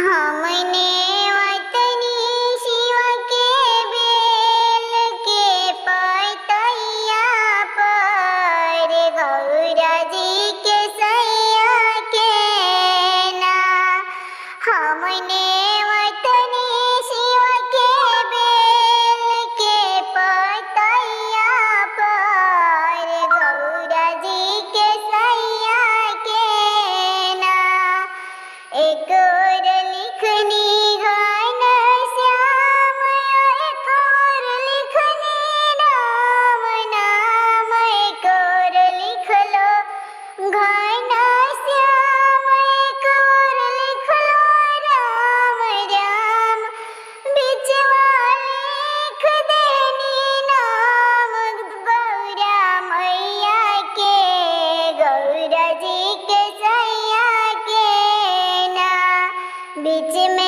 हमने वतनी शिवा के बेल के पतैया पर गौरा जी के सैया के ना। हमने वतनी शिवा के बेल के पतैया पर गौरा जी के सैया के ना। एक और लिखनी घन श्याम, एक और लिखनी राम नाम, एक और लिख लो घन श्याम, एक और लिख लो राम राम। बिचवा लिख देनी नाम गौरा मैया के, गौरा जी के सैया के ना। बीच में